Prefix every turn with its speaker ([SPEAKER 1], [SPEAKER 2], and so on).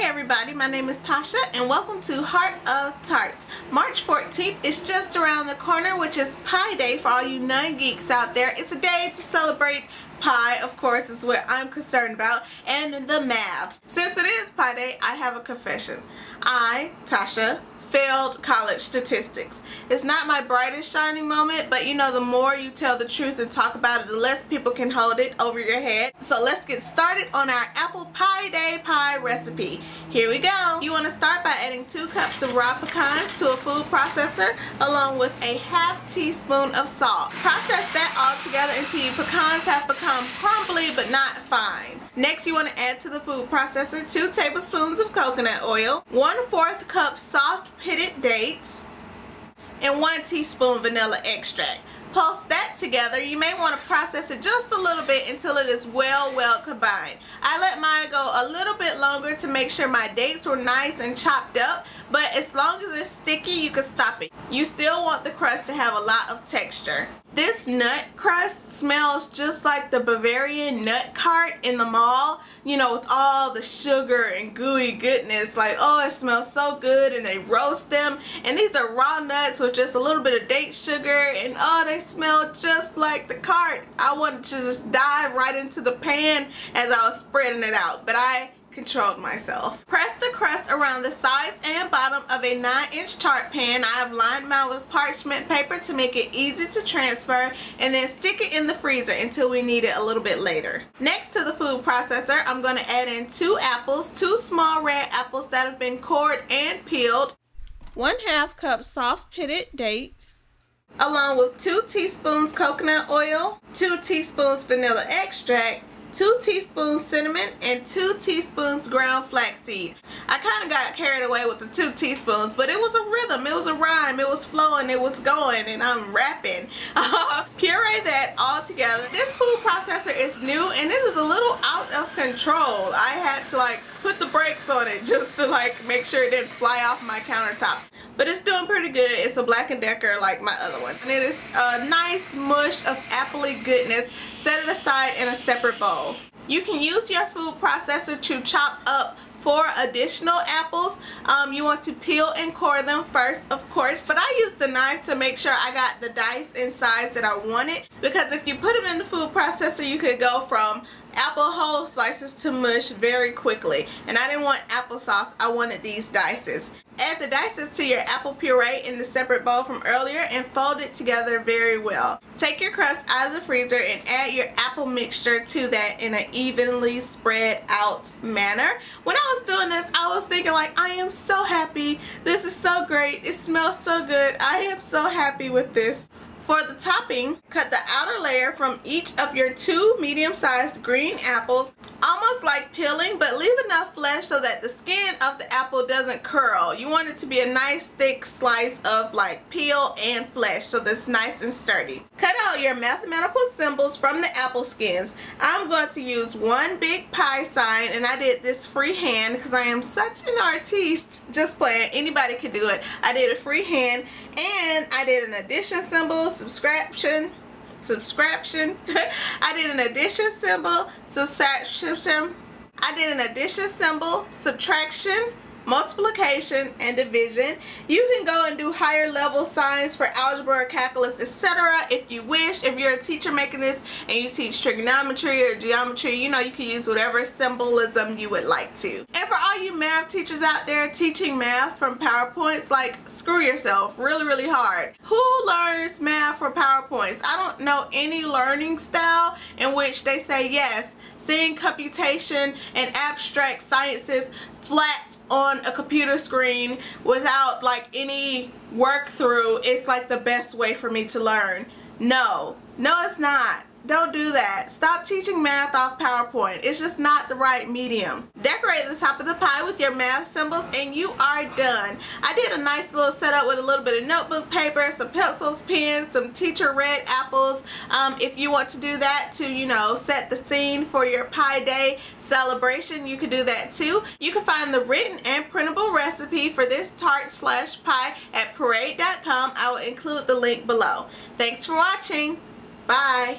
[SPEAKER 1] everybody, my name is Tasha and welcome to Heart of Tarts. March 14th is just around the corner, which is Pie Day for all you non-geeks out there. It's a day to celebrate pie, of course, is what I'm concerned about, and the maths. Since it is Pie Day, I have a confession. I, Tasha, failed college statistics. It's not my brightest shining moment, but you know, the more you tell the truth and talk about it, the less people can hold it over your head. So let's get started on our apple pie day pie recipe. Here we go. You want to start by adding 2 cups of raw pecans to a food processor along with a ½ teaspoon of salt. Process that all together until your pecans have become crumbly but not fine. Next, you want to add to the food processor 2 tablespoons of coconut oil, 1/4 cup soft pitted dates, and 1 teaspoon vanilla extract. Pulse that together. You may want to process it just a little bit until it is well combined. I let mine go a little bit longer to make sure my dates were nice and chopped up, but as long as it's sticky, you can stop it. You still want the crust to have a lot of texture. This nut crust smells just like the Bavarian nut cart in the mall, you know, with all the sugar and gooey goodness. Like, oh, it smells so good, and they roast them, and these are raw nuts with just a little bit of date sugar, and oh, they smell just like the cart. I wanted to just dive right into the pan as I was spreading it out, but I controlled myself. Press the crust around the sides and bottom of a 9-inch tart pan. I have lined mine with parchment paper to make it easy to transfer, and then stick it in the freezer until we need it a little bit later. Next to the food processor, I'm going to add in 2 apples, 2 small red apples that have been cored and peeled, 1/2 cup soft pitted dates, along with 2 teaspoons coconut oil, 2 teaspoons vanilla extract, 2 teaspoons cinnamon, and 2 teaspoons ground flaxseed. I kind of got carried away with the 2 teaspoons, but it was a rhythm, it was a rhyme, it was flowing, it was going, and I'm rapping. Puree that all together. This food processor is new and it is a little out of control. I had to like put the brakes on it just to like make sure it didn't fly off my countertop. But it's doing pretty good. It's a Black & Decker like my other one. And it is a nice mush of appley goodness. Set it aside in a separate bowl. You can use your food processor to chop up 4 additional apples. You want to peel and core them first, of course, but I used the knife to make sure I got the dice in size that I wanted, because if you put them in the food processor, you could go from apple whole slices to mush very quickly, and I didn't want applesauce, I wanted these dices. Add the dices to your apple puree in the separate bowl from earlier and fold it together very well. Take your crust out of the freezer and add your apple mixture to that in an evenly spread out manner. When I was doing this, I was thinking like, I am so happy. This is so great. It smells so good. I am so happy with this. For the topping, cut the outer layer from each of your 2 medium-sized green apples, almost like peeling, but leave enough flesh so that the skin of the apple doesn't curl. You want it to be a nice thick slice of like peel and flesh, so that's nice and sturdy. Cut out your mathematical symbols from the apple skins. I'm going to use 1 big pie sign, and I did this freehand because I am such an artiste. Just playing, anybody could do it. I did a freehand, and I did an addition symbol, subtraction. I did an addition symbol, subtraction. I did an addition symbol, subtraction, multiplication, and division. You can go and do higher level signs for algebra, calculus, etc. if you wish. If you're a teacher making this and you teach trigonometry or geometry, you know, you can use whatever symbolism you would like to. And for all you math teachers out there teaching math from PowerPoints, like, screw yourself, really hard. Who learns math for PowerPoints? I don't know any learning style in which they say, yes, seeing computation and abstract sciences flat on a computer screen without like any work through, it's like the best way for me to learn. No, it's not. Don't do that. Stop teaching math off PowerPoint. It's just not the right medium. Decorate the top of the pie with your math symbols and you are done. I did a nice little setup with a little bit of notebook paper, some pencils, pens, some teacher red apples. If you want to do that to, you know, set the scene for your Pie Day celebration, you can do that too. You can find the written and printable recipe for this tart/pie at parade.com. I will include the link below. Thanks for watching. Bye.